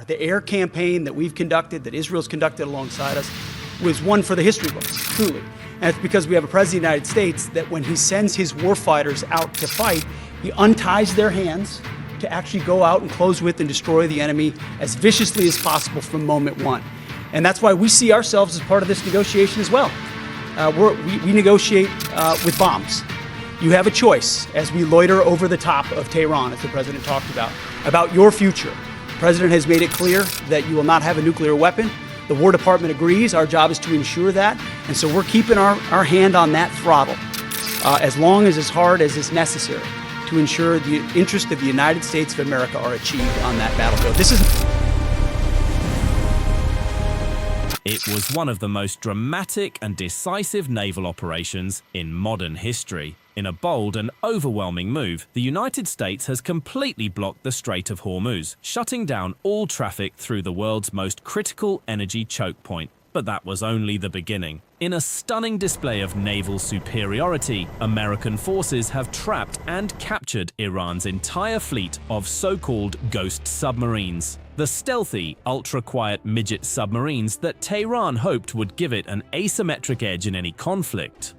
The air campaign that we've conducted, that Israel's conducted alongside us, was one for the history books, truly. And it's because we have a president of the United States that when he sends his warfighters out to fight, he unties their hands to actually go out and close with and destroy the enemy as viciously as possible from moment one. And that's why we see ourselves as part of this negotiation as well. We negotiate with bombs. You have a choice as we loiter over the top of Tehran, as the president talked about your future. The president has made it clear that you will not have a nuclear weapon. The War Department agrees. Our job is to ensure that. And so we're keeping our hand on that throttle as long as hard as is necessary to ensure the interests of the United States of America are achieved on that battlefield. It was one of the most dramatic and decisive naval operations in modern history. In a bold and overwhelming move, the United States has completely blocked the Strait of Hormuz, shutting down all traffic through the world's most critical energy choke point. But that was only the beginning. In a stunning display of naval superiority, American forces have trapped and captured Iran's entire fleet of so-called ghost submarines. The stealthy, ultra-quiet midget submarines that Tehran hoped would give it an asymmetric edge in any conflict.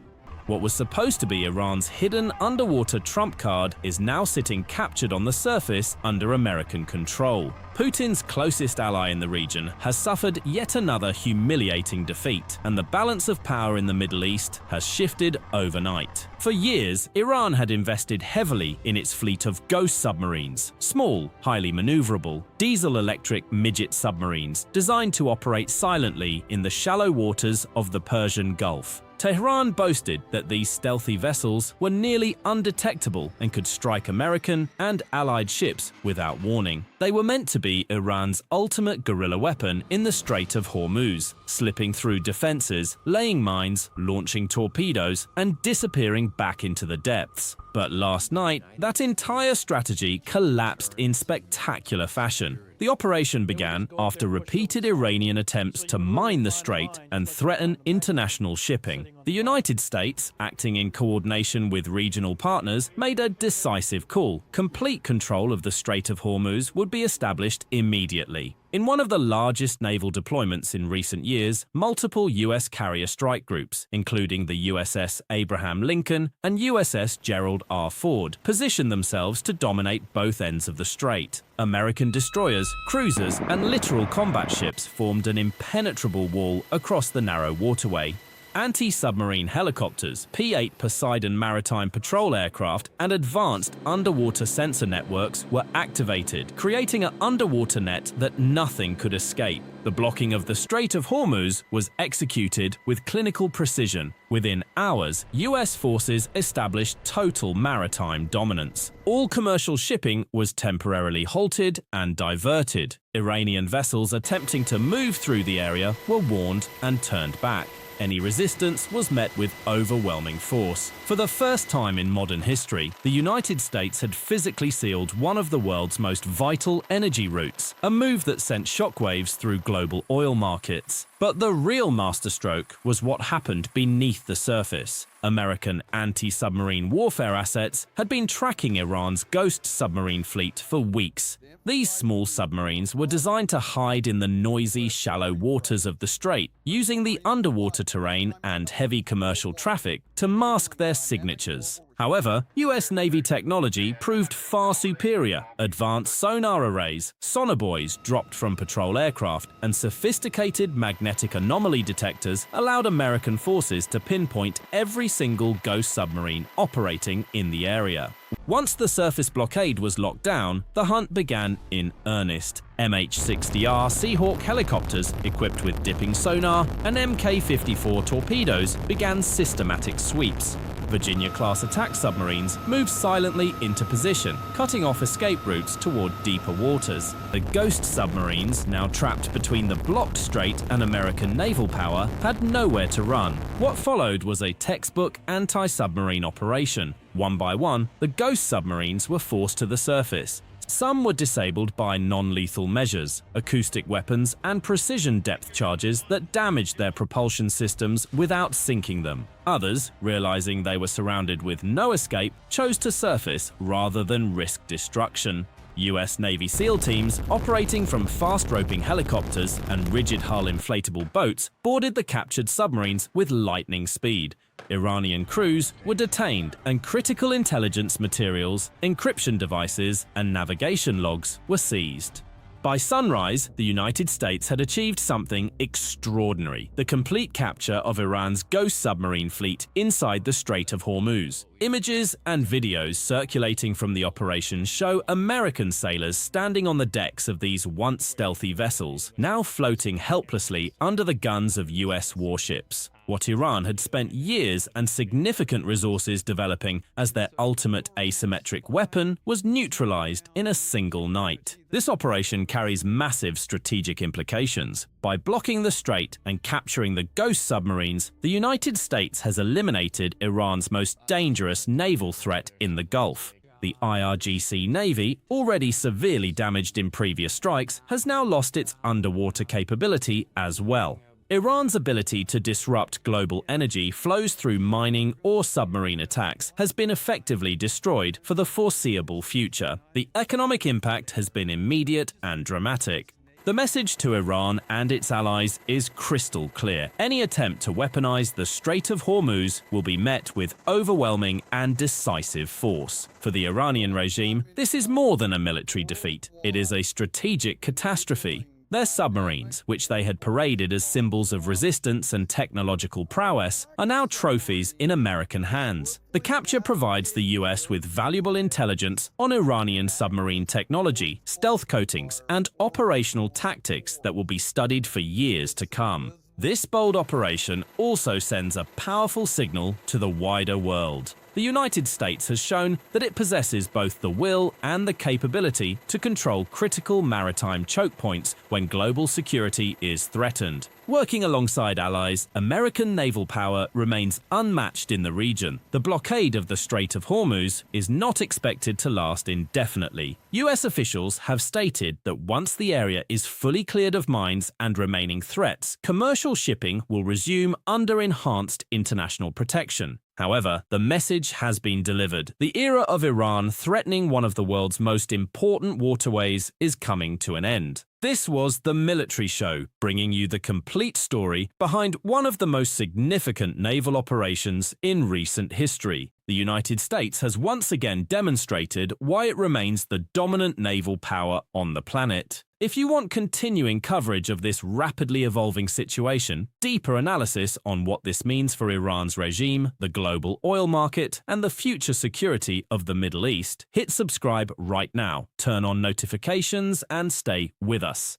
What was supposed to be Iran's hidden underwater trump card is now sitting captured on the surface under American control. Putin's closest ally in the region has suffered yet another humiliating defeat, and the balance of power in the Middle East has shifted overnight. For years, Iran had invested heavily in its fleet of ghost submarines, small, highly maneuverable, diesel-electric midget submarines designed to operate silently in the shallow waters of the Persian Gulf. Tehran boasted that these stealthy vessels were nearly undetectable and could strike American and Allied ships without warning. They were meant to be Iran's ultimate guerrilla weapon in the Strait of Hormuz, slipping through defenses, laying mines, launching torpedoes, and disappearing back into the depths. But last night, that entire strategy collapsed in spectacular fashion. The operation began after repeated Iranian attempts to mine the strait and threaten international shipping. The United States, acting in coordination with regional partners, made a decisive call. Complete control of the Strait of Hormuz would be established immediately. In one of the largest naval deployments in recent years, multiple U.S. carrier strike groups, including the USS Abraham Lincoln and USS Gerald R. Ford, positioned themselves to dominate both ends of the strait. American destroyers, cruisers, and littoral combat ships formed an impenetrable wall across the narrow waterway. Anti-submarine helicopters, P-8 Poseidon maritime patrol aircraft, and advanced underwater sensor networks were activated, creating an underwater net that nothing could escape. The blocking of the Strait of Hormuz was executed with clinical precision. Within hours, US forces established total maritime dominance. All commercial shipping was temporarily halted and diverted. Iranian vessels attempting to move through the area were warned and turned back. Any resistance was met with overwhelming force. For the first time in modern history, the United States had physically sealed one of the world's most vital energy routes, a move that sent shockwaves through global oil markets. But the real masterstroke was what happened beneath the surface. American anti-submarine warfare assets had been tracking Iran's ghost submarine fleet for weeks. These small submarines were designed to hide in the noisy, shallow waters of the strait, using the underwater terrain and heavy commercial traffic to mask their signatures. However, US Navy technology proved far superior. Advanced sonar arrays, sonobuoys dropped from patrol aircraft, and sophisticated magnetic anomaly detectors allowed American forces to pinpoint every single ghost submarine operating in the area. Once the surface blockade was locked down, the hunt began in earnest. MH-60R Seahawk helicopters, equipped with dipping sonar, and Mk-54 torpedoes began systematic sweeps. Virginia-class attack submarines moved silently into position, cutting off escape routes toward deeper waters. The ghost submarines, now trapped between the blocked strait and American naval power, had nowhere to run. What followed was a textbook anti-submarine operation. One by one, the ghost submarines were forced to the surface. Some were disabled by non-lethal measures, acoustic weapons, and precision depth charges that damaged their propulsion systems without sinking them. Others, realizing they were surrounded with no escape, chose to surface rather than risk destruction. US Navy SEAL teams operating from fast-roping helicopters and rigid-hull inflatable boats boarded the captured submarines with lightning speed. Iranian crews were detained and critical intelligence materials, encryption devices, and navigation logs were seized. By sunrise, the United States had achieved something extraordinary: the complete capture of Iran's ghost submarine fleet inside the Strait of Hormuz. Images and videos circulating from the operation show American sailors standing on the decks of these once stealthy vessels, now floating helplessly under the guns of US warships. What Iran had spent years and significant resources developing as their ultimate asymmetric weapon was neutralized in a single night. This operation carries massive strategic implications. By blocking the strait and capturing the ghost submarines, the United States has eliminated Iran's most dangerous naval threat in the Gulf. The IRGC Navy, already severely damaged in previous strikes, has now lost its underwater capability as well. Iran's ability to disrupt global energy flows through mining or submarine attacks has been effectively destroyed for the foreseeable future. The economic impact has been immediate and dramatic. The message to Iran and its allies is crystal clear. Any attempt to weaponize the Strait of Hormuz will be met with overwhelming and decisive force. For the Iranian regime, this is more than a military defeat. It is a strategic catastrophe. Their submarines, which they had paraded as symbols of resistance and technological prowess, are now trophies in American hands. The capture provides the US with valuable intelligence on Iranian submarine technology, stealth coatings, and operational tactics that will be studied for years to come. This bold operation also sends a powerful signal to the wider world. The United States has shown that it possesses both the will and the capability to control critical maritime choke points when global security is threatened. Working alongside allies, American naval power remains unmatched in the region. The blockade of the Strait of Hormuz is not expected to last indefinitely. US officials have stated that once the area is fully cleared of mines and remaining threats, commercial shipping will resume under enhanced international protection. However, the message has been delivered. The era of Iran threatening one of the world's most important waterways is coming to an end. This was The Military Show, bringing you the complete story behind one of the most significant naval operations in recent history. The United States has once again demonstrated why it remains the dominant naval power on the planet. If you want continuing coverage of this rapidly evolving situation, deeper analysis on what this means for Iran's regime, the global oil market, and the future security of the Middle East, hit subscribe right now, turn on notifications, and stay with us.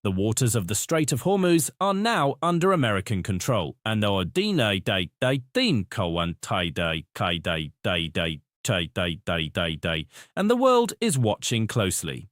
The waters of the Strait of Hormuz are now under American control, and the world is watching closely.